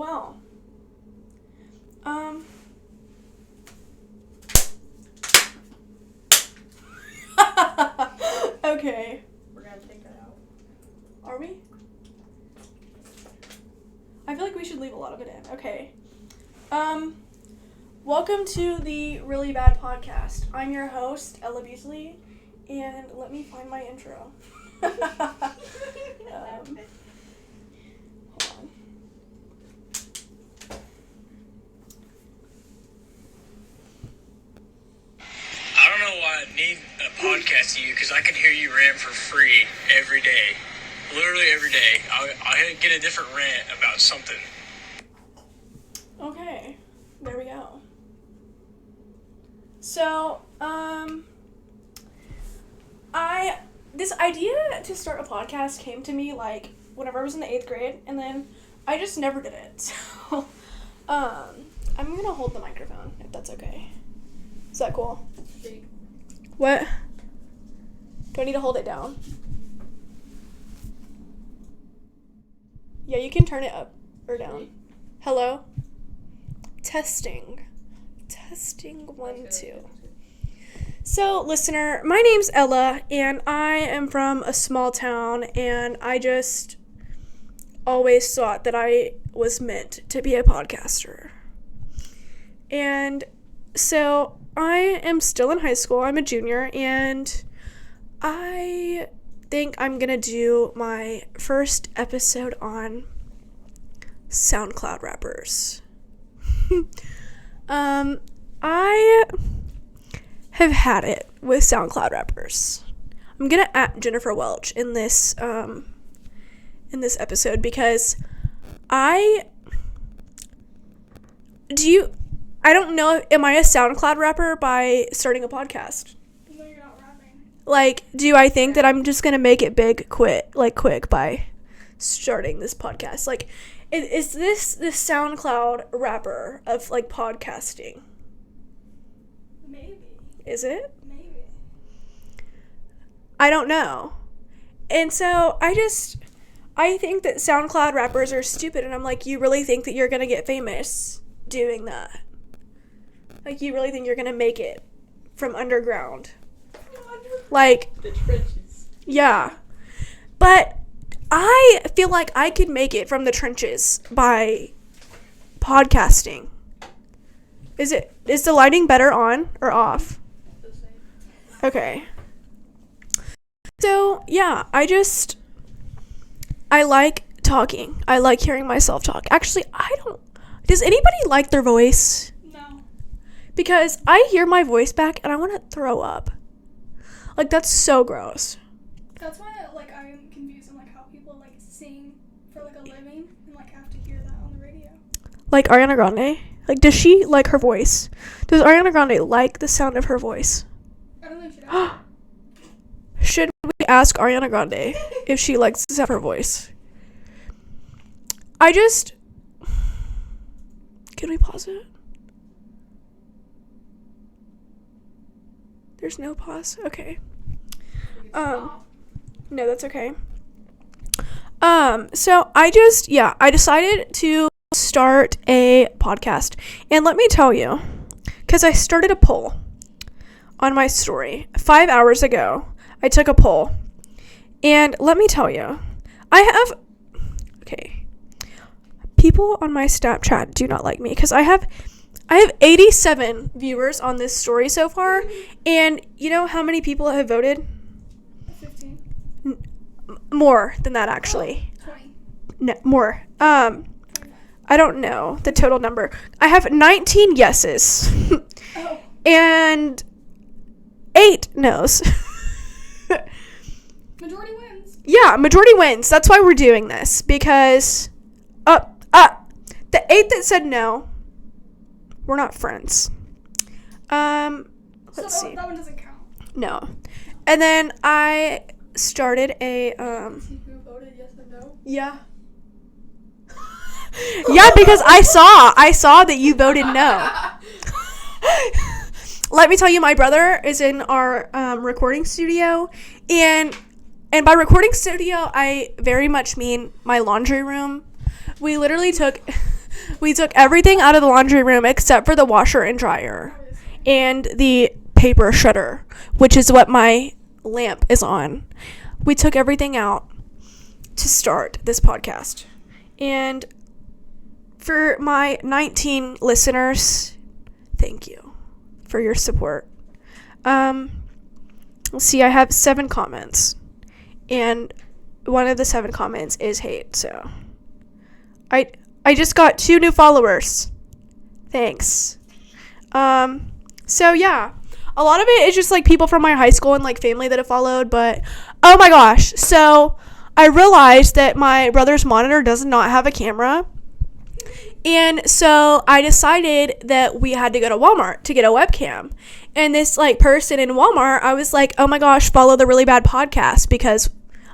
well. Okay. We're gonna take that out. Are we? I feel like we should leave a lot of it in. Okay. Welcome to the Really Bad Podcast. I'm your host, Ella Beasley, and let me find my intro. Hold on. I don't know why I need a podcast of you, because I can hear you rant for free every day. Literally every day. I'll get a different rant about something. Okay, there we go. So, this idea to start a podcast came to me, like, whenever I was in the 8th grade, and then I just never did it. So, I'm gonna hold the microphone, if that's okay. Is that cool? What? Do I need to hold it down? Yeah, you can turn it up or down. Hello? Testing. 1, 2. So, listener, my name's Ella, and I am from a small town, and I just always thought that I was meant to be a podcaster. And so, I am still in high school. I'm a junior, and I think I'm gonna do my first episode on SoundCloud rappers. I have had it with SoundCloud rappers. I'm gonna at Jennifer Welch in this episode because I don't know, am I a SoundCloud rapper by starting a podcast? No, you're not rapping. Like, do I think that I'm just gonna make it quick by starting this podcast? Like, is this the SoundCloud rapper of, like, podcasting? Maybe. Is it? Maybe. I don't know. And so, I think that SoundCloud rappers are stupid, and I'm like, you really think that you're gonna get famous doing that? Like, you really think you're gonna make it from underground? Like, The trenches. yeah. But I feel like I could make it from the trenches by podcasting. Is the lighting better on or off? The same. Okay. So, yeah, I like talking. I like hearing myself talk. Actually, does anybody like their voice? No. Because I hear my voice back and I want to throw up. Like, that's so gross. That's why, like, I'm confused on, like, how people, like, sing for, like, a living and, like, have to hear that on the radio. Like Ariana Grande? Like, does she like her voice? Does Ariana Grande like the sound of her voice? I don't know if you know. Should we ask Ariana Grande if she likes the sound of her voice? Can we pause it? There's no pause? Okay. No, that's okay. So I decided to start a podcast. And let me tell you, because I started a poll on my story 5 hours ago. I took a poll. And let me tell you, people on my Snapchat do not like me because I have 87 viewers on this story so far, and you know how many people have voted? 15. More than that, actually. 20. No, more. I don't know the total number. I have 19 yeses Oh. and 8 no's. Majority wins. Yeah, majority wins. That's why we're doing this, because the 8 that said no, we're not friends. Let's see. That one doesn't count. No. And then I started a Who voted yes or no? yeah. Yeah, because I saw that you voted no. Let me tell you, my brother is in our recording studio, and by recording studio, I very much mean my laundry room. We literally took We took everything out of the laundry room except for the washer and dryer and the paper shredder, which is what my lamp is on. We took everything out to start this podcast. And for my 19 listeners, thank you for your support. Let's see, I have 7 comments. And one of the 7 comments is hate, so I just got 2 new followers. Thanks. So yeah, a lot of it is just like people from my high school and like family that have followed, but oh my gosh. So I realized that my brother's monitor does not have a camera. And so I decided that we had to go to Walmart to get a webcam. And this like person in Walmart, I was like, oh my gosh, follow the Really Bad Podcast because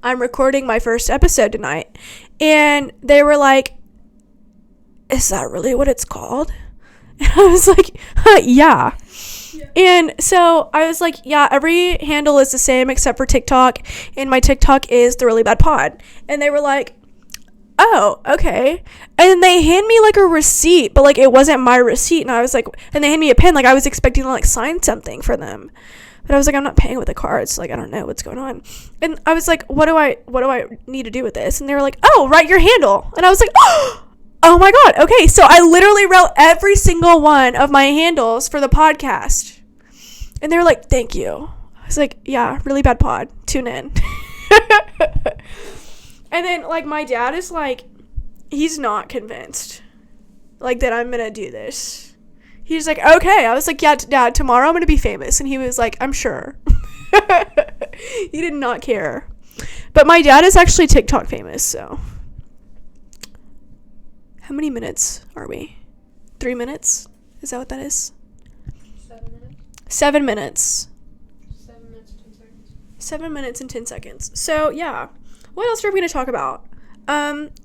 I'm recording my first episode tonight. And they were like, is that really what it's called? And I was like, yeah. And so I was like, yeah, every handle is the same except for TikTok. And my TikTok is the Really Bad Pod. And they were like, oh, okay. And they hand me like a receipt, but like it wasn't my receipt. And I was like, and they hand me a pen. Like I was expecting to like sign something for them. But I was like, I'm not paying with a card. So like, I don't know what's going on. And I was like, what do I need to do with this? And they were like, oh, write your handle. And I was like, oh my God. Okay. So I literally wrote every single one of my handles for the podcast. And they were like, thank you. I was like, yeah, Really Bad Pod. Tune in. And then, like, my dad is, like, he's not convinced, like, that I'm going to do this. He's like, okay. I was like, yeah, Dad, tomorrow I'm going to be famous. And he was like, I'm sure. He did not care. But my dad is actually TikTok famous, so. How many minutes are we? 3 minutes? Is that what that is? 7 minutes. 7 minutes. 7 minutes, 10 seconds. 7 minutes and 10 seconds. So, yeah. What else are we going to talk about?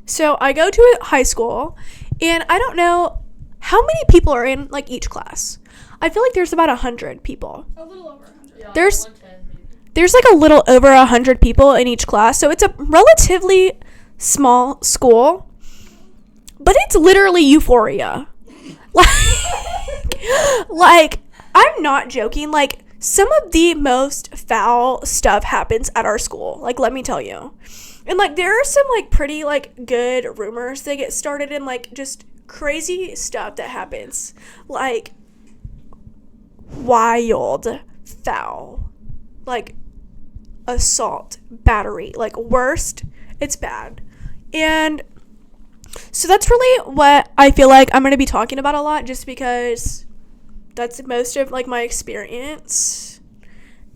So I go to a high school, and I don't know how many people are in, like, each class. I feel like there's about 100 people. A little over 100. Yeah, There's- 110 maybe. There's, like, a little over 100 people in each class, so it's a relatively small school, but it's literally euphoria. Like, I'm not joking. Like, some of the most foul stuff happens at our school. Like, let me tell you. And, like, there are some, like, pretty, like, good rumors that get started and, like, just crazy stuff that happens. Like, wild, foul. Like, assault, battery. Like, worst, it's bad. And so that's really what I feel like I'm going to be talking about a lot, just because that's most of, like, my experience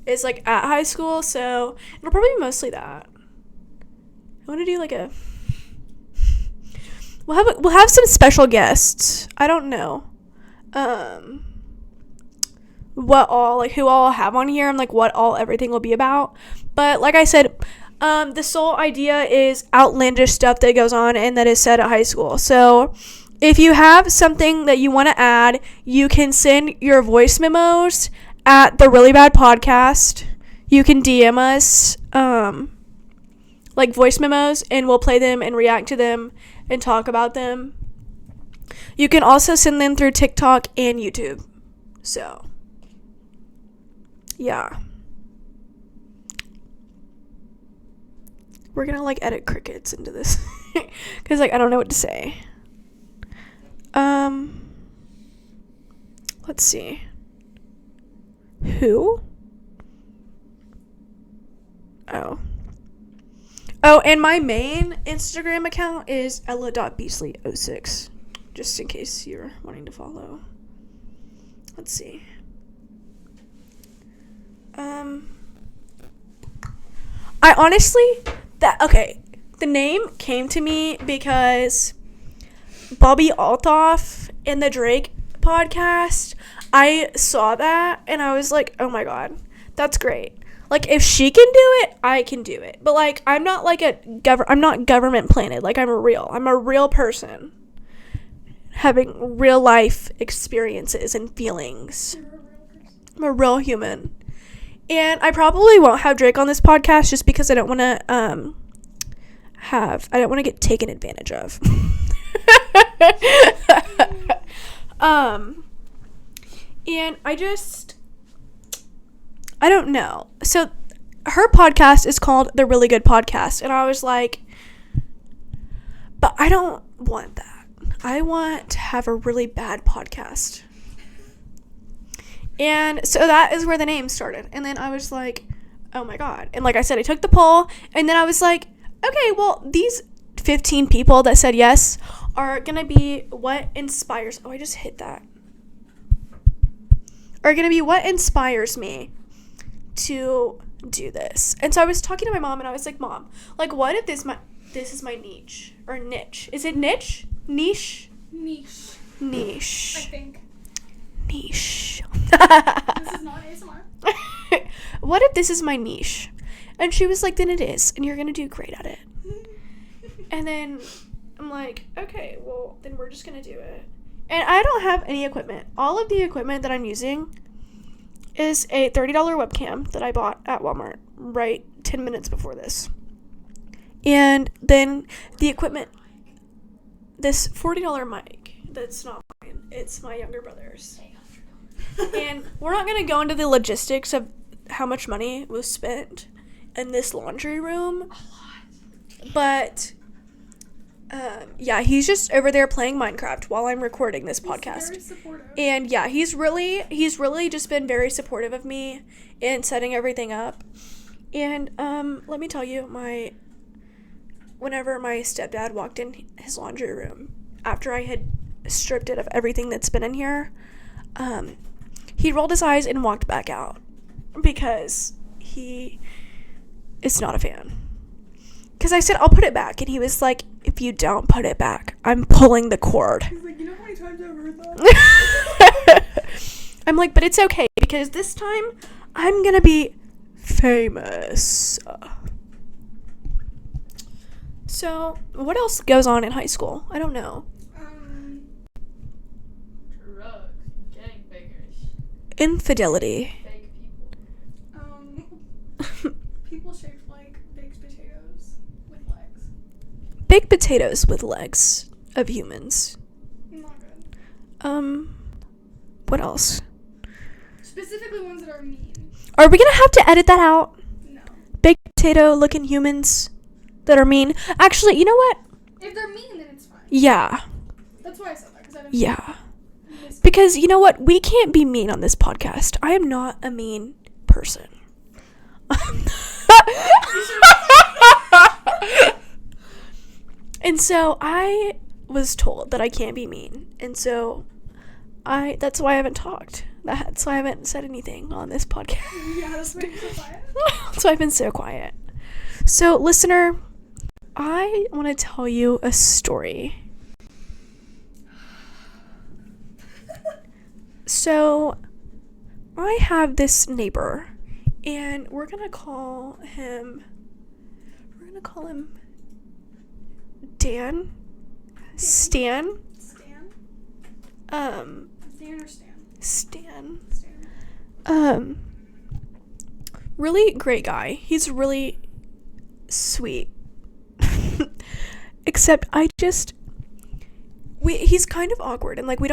is, like, at high school. So it'll probably be mostly that. I want to do, like, we'll have some special guests. I don't know what all, like, who all I'll have on here and, like, what all everything will be about. But like I said, the sole idea is outlandish stuff that goes on and that is said at high school. So if you have something that you want to add, you can send your voice memos at the Really Bad Podcast. You can DM us, like, voice memos, and we'll play them and react to them and talk about them. You can also send them through TikTok and YouTube. So, yeah. We're gonna, like, edit crickets into this. Because, like, I don't know what to say. Let's see. Who? Oh, and my main Instagram account is ella.beasley06. Just in case you're wanting to follow. Let's see. I honestly, the name came to me because Bobby Altoff in the Drake podcast, I saw that and I was like, oh my God, that's great. Like, if she can do it, I can do it. But, like, I'm not like I'm not government planted. Like, I'm a real person having real life experiences and feelings. You're a real person. I'm a real human. And I probably won't have Drake on this podcast just because I don't want to get taken advantage of. And I don't know. So her podcast is called The Really Good Podcast. And I was like, but I don't want that. I want to have a really bad podcast. And so that is where the name started. And then I was like, oh my God. And like I said, I took the poll. And then I was like, okay, well, these 15 people that said yes are going to be what inspires. Oh, I just hit that. Are going to be what inspires me to do this. And so I was talking to my mom and I was like, Mom, like, what if this is my niche or niche? Is it niche? Niche? Niche. Niche. I think. Niche. This is not ASMR. What if this is my niche? And she was like, then it is, and you're gonna do great at it. And then I'm like, okay, well, then we're just gonna do it. And I don't have any equipment. All of the equipment that I'm using is a $30 webcam that I bought at Walmart right 10 minutes before this. And then the equipment, this $40 mic, that's not mine. It's my younger brother's. And we're not going to go into the logistics of how much money was spent in this laundry room. A lot. But, yeah, he's just over there playing Minecraft while I'm recording this podcast. He's very supportive. And, yeah, he's really just been very supportive of me in setting everything up. And, let me tell you, whenever my stepdad walked in his laundry room, after I had stripped it of everything that's been in here, he rolled his eyes and walked back out because he is not a fan. Because I said, I'll put it back. And he was like, if you don't put it back, I'm pulling the cord. He's like, you know how many times I've heard that? I'm like, but it's okay because this time I'm going to be famous. So, what else goes on in high school? I don't know. Drugs, gangbangers, Infidelity. fake people. People shaped like baked potatoes with legs. Baked potatoes with legs of humans. Not good. What else? Specifically ones that are mean. Are we gonna have to edit that out? No. Baked potato looking humans that are mean. Actually, you know what? If they're mean, then it's fine. Yeah. That's why I said that, because I didn't. Yeah. Because you know what? We can't be mean on this podcast. I am not a mean person. And so I was told that I can't be mean. And so that's why I haven't talked. That's why I haven't said anything on this podcast. Yeah, that's why you're so quiet. So I've been so quiet. So, listener, I want to tell you a story. So, I have this neighbor, and we're going to call him Dan? Stan? Stan? Um, Dan or Stan? Stan. Stan. Really great guy. He's really sweet. Except he's kind of awkward, and like I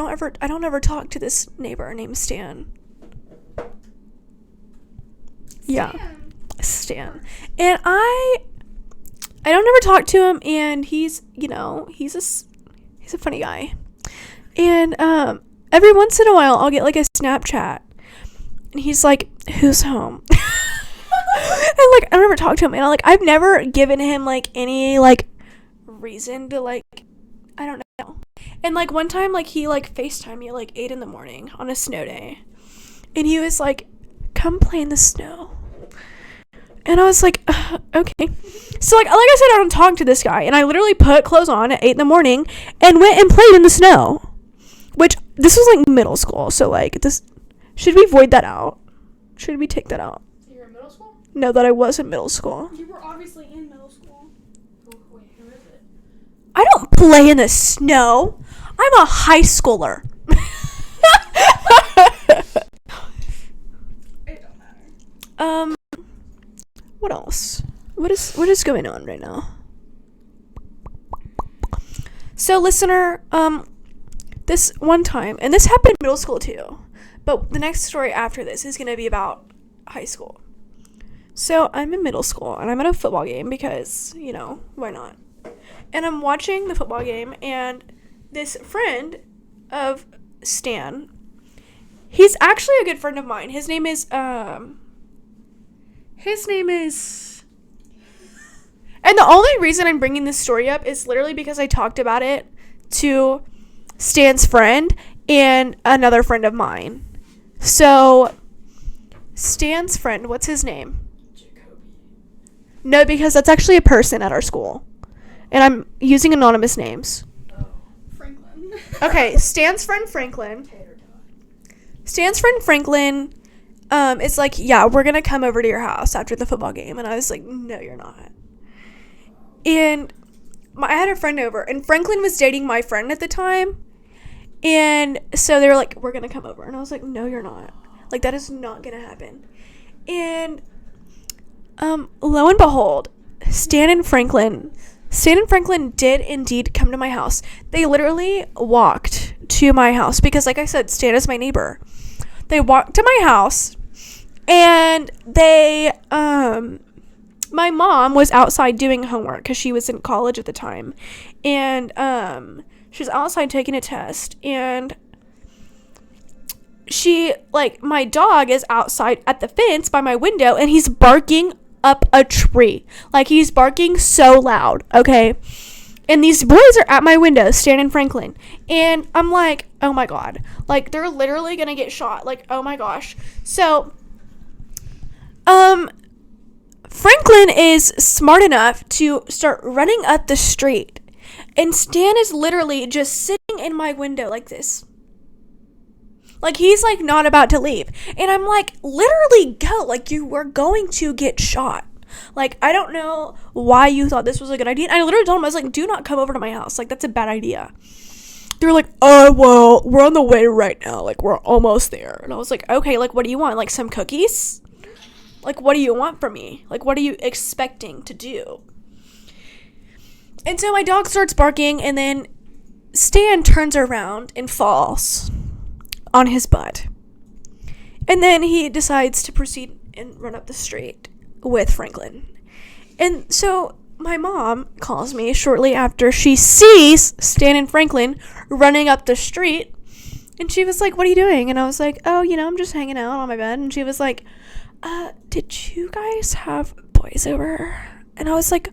don't ever talk to this neighbor named Stan. Yeah. Stan. And I don't ever talk to him, and he's a funny guy. And every once in a while I'll get like a Snapchat and he's like, who's home? And like I don't ever talk to him, and I've never given him like any like reason to like, I don't know. And like one time like he like FaceTimed me at like 8 a.m. on a snow day, and he was like, come play in the snow. And I was like, okay. So like I said, I don't talk to this guy, and I literally put clothes on at 8 a.m. and went and played in the snow. Which this was like middle school, so like this, should we void that out? Should we take that out? You were in middle school? No, that I was in middle school. You were obviously in middle school. Wait, who is it? I don't play in the snow. I'm a high schooler. It don't matter. What else? What is going on right now? So, listener, this one time, and this happened in middle school too, but the next story after this is going to be about high school. So, I'm in middle school, and I'm at a football game because, why not? And I'm watching the football game, and this friend of Stan, he's actually a good friend of mine. His name is, and the only reason I'm bringing this story up is literally because I talked about it to Stan's friend and another friend of mine. So, Stan's friend, what's his name? Jacoby. No, because that's actually a person at our school. And I'm using anonymous names. Oh. Franklin. Okay, Stan's friend Franklin. Tater tot. Stan's friend Franklin is like, yeah, we're going to come over to your house after the football game. And I was like, no, you're not. And I had a friend over, and Franklin was dating my friend at the time. And so they were like, we're going to come over. And I was like, no, you're not. Like, that is not going to happen. And lo and behold, Stan and Franklin did indeed come to my house. They literally walked to my house because, like I said, Stan is my neighbor. They walked to my house, and they, my mom was outside doing homework because she was in college at the time. And she was outside taking a test, and my dog is outside at the fence by my window, and he's barking up a tree. Like, he's barking so loud, okay? And these boys are at my window, Stan and Franklin. And I'm like, oh my god. Like, they're literally gonna get shot. Like, oh my gosh. So, Franklin is smart enough to start running up the street. And Stan is literally just sitting in my window like this. Like, he's, like, not about to leave. And I'm like, literally go. Like, you were going to get shot. Like, I don't know why you thought this was a good idea. And I literally told him, I was like, do not come over to my house. Like, that's a bad idea. They were like, oh, well, we're on the way right now. Like, we're almost there. And I was like, okay, like, what do you want? Like, some cookies? Like, what do you want from me? Like, what are you expecting to do? And so my dog starts barking, and then Stan turns around and falls on his butt. And then he decides to proceed and run up the street with Franklin. And so my mom calls me shortly after she sees Stan and Franklin running up the street. And she was like, what are you doing? And I was like, oh, I'm just hanging out on my bed. And she was like, did you guys have boys over? And I was like,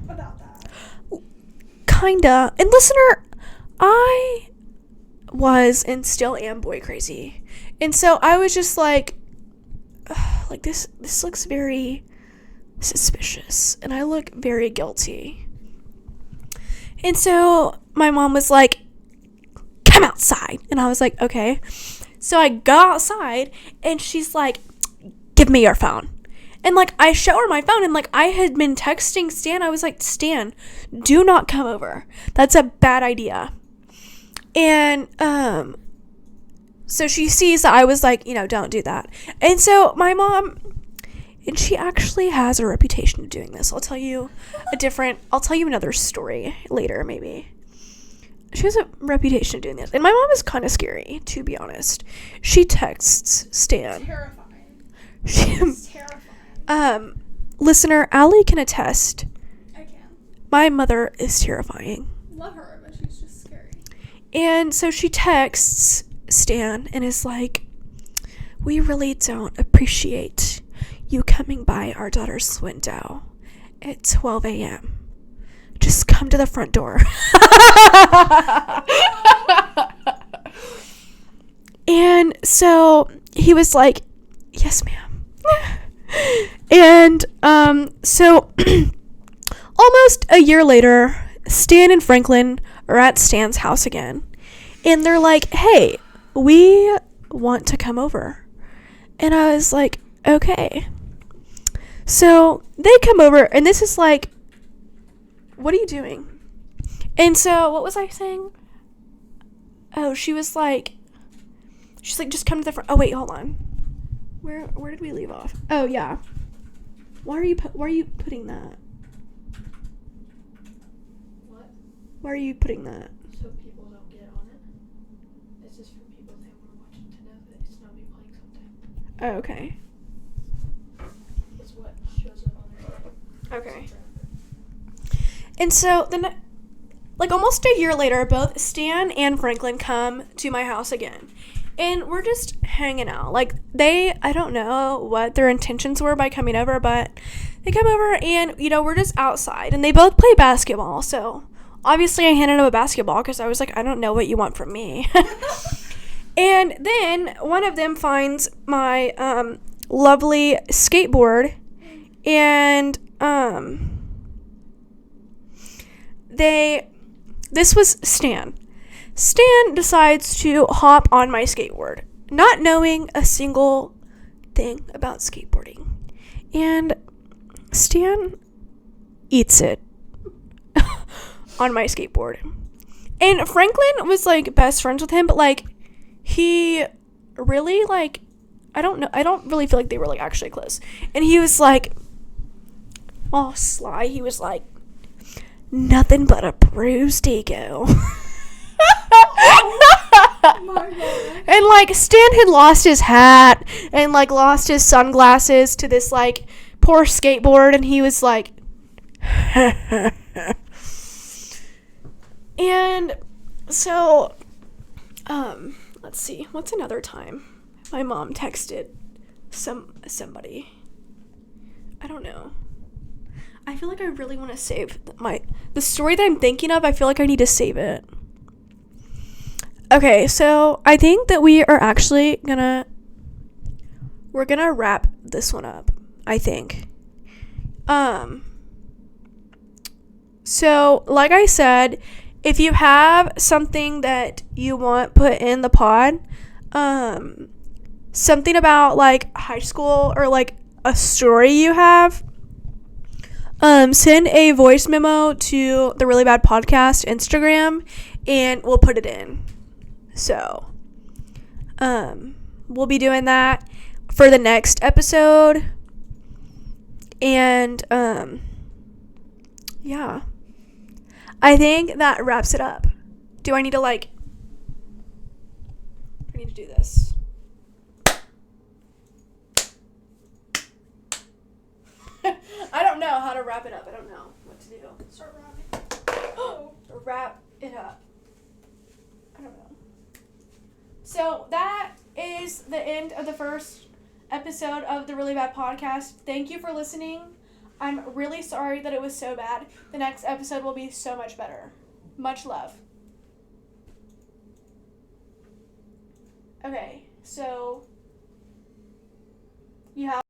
About that. kinda. And listener, I was and still am boy crazy. And so I was just like this looks very suspicious, and I look very guilty. And so my mom was like, come outside. And I was like, okay. So I go outside, and she's like, give me your phone. And like, I show her my phone, and like, I had been texting Stan. I was like, Stan, do not come over. That's a bad idea. And so she sees that I was like, don't do that. And so my mom, and she actually has a reputation of doing this. I'll tell you another story later, maybe. She has a reputation of doing this. And my mom is kind of scary, to be honest. She texts Stan. Terrifying. She, Terrifying. Listener, Allie can attest. I can. My mother is terrifying. Love her, but she's just scary. And so she texts Stan and is like, we really don't appreciate you coming by our daughter's window at 12 a.m. Just come to the front door. And so he was like, yes, ma'am. And so almost a year later, Stan and Franklin are at Stan's house again. And they're like, hey, we want to come over. And I was like, okay. So they come over, and this is like, what are you doing? And so what was I saying? Oh, she's like, just come to the front. Oh, wait, hold on. Where did we leave off? Oh, yeah. Why are you putting that? What? Why are you putting that? So people don't get on it. It's just for people that want to watch it to know that it's not me playing something. Oh, okay. It's what shows up on their screen. Okay. And so then, like almost a year later, both Stan and Franklin come to my house again. And we're just hanging out. Like I don't know what their intentions were by coming over, but they come over and, we're just outside. And they both play basketball. So obviously I handed them a basketball because I was like, I don't know what you want from me. And then one of them finds my lovely skateboard. And this was Stan. Stan decides to hop on my skateboard, not knowing a single thing about skateboarding. And Stan eats it on my skateboard. And Franklin was, like, best friends with him, but, like, he really, like, I don't really feel like they were, like, actually close. And he was, like, all sly. He was, like, nothing but a bruised ego. My God. And, like, Stan had lost his hat and, like, lost his sunglasses to this, like, poor skateboard, and he was like, and so, let's see, what's another time my mom texted somebody? I don't know. I feel like I really want to save the story that I'm thinking of. I feel like I need to save it. Okay, so I think that we are actually we're gonna wrap this one up, I think. So like I said, if you have something that you want put in the pod, something about like high school or like a story you have, send a voice memo to the Really Bad Podcast Instagram and we'll put it in. So, we'll be doing that for the next episode. And, yeah. I think that wraps it up. Do I need to, like... I need to do this. I don't know how to wrap it up. I don't know what to do. Start rapping. Wrap it up. I don't know. So that is the end of the first episode of the Really Bad Podcast. Thank you for listening. I'm really sorry that it was so bad. The next episode will be so much better. Much love. Okay, so you have